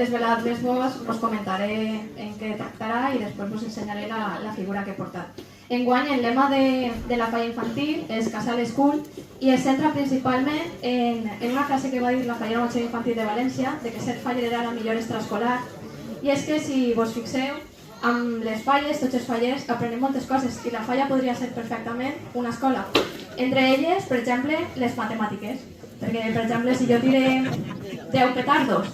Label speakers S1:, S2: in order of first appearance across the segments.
S1: desvelar-vos, os comentaré en què tractarà i després us ensenyaré la figura que he portat. Enguany, el lema de la falla infantil és Casal School i es centra principalment en una frase que va dir la fallera Montserrat Infantil de València, de que ser faller era la millor extraescolar. I és que, si vos fixeu, amb les falles, tots els fallers, aprenem moltes coses i la falla podria ser perfectament una escola. Entre elles, per exemple, les matemàtiques. Perquè, per exemple, si jo tire 10 petardos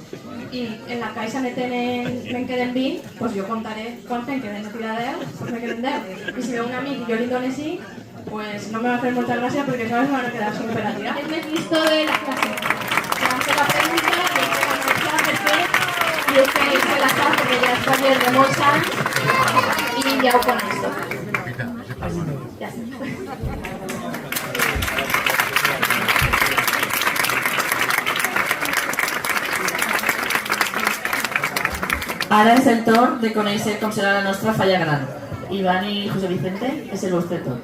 S1: i en la caixa me'n queden 20, doncs jo contaré quants me'n queden. No tira 10, doncs me'n queden 10. I si ve un amic i jo li dono 5, pues no me va a hacer mucha gracia porque sabes me van a quedar sin operativa. Es el listo de la clase. Se hace la pregunta y es que la muestra perfecta y es que se la sabe porque ya es taller de molts anys y ya ho con esto. Ya está.
S2: Ara és el torn de conèixer com serà la nostra falla gran. Iván i José Vicente, és el vostre torn.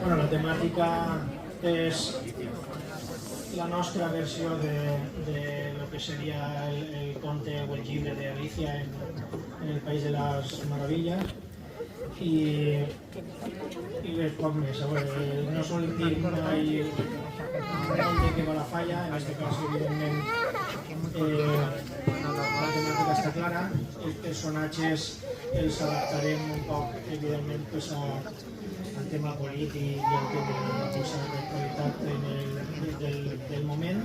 S3: Bueno, la temàtica és la nostra versió de lo que seria el conte o el llibre de Alicia en el País de las Maravillas i res poc més. A veure, no solim dir mai de què va la falla, en aquest cas evidentment la temàtica està clara, els personatges els adaptarem un poc evidentment pues, al tema polític i al tema d'actualitat del moment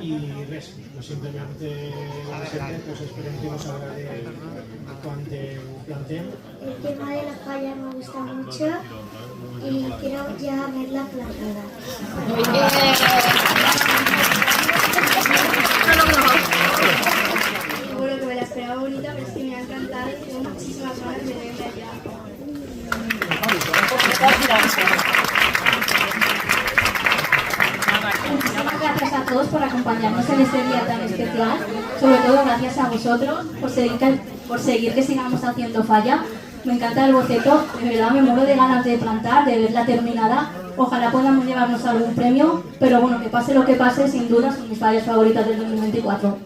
S3: i res, simplement pues, esperem que nos agrade cuando planteen.
S4: El tema de la falla me gusta mucho y quiero ya verla plantada.
S5: Seguro que me la esperaba bonita, pero es que me ha encantado y tengo muchísimas ganas de verla ya.
S1: Muchísimas gracias a todos por acompañarnos en este día tan especial. Sobre todo gracias a vosotros por seguir que sigamos haciendo falla. Me encanta el boceto, de verdad me muero de ganas de plantar, de verla terminada. Ojalá podamos llevarnos algún premio, pero bueno, que pase lo que pase, sin duda son mis fallas favoritas del 2024.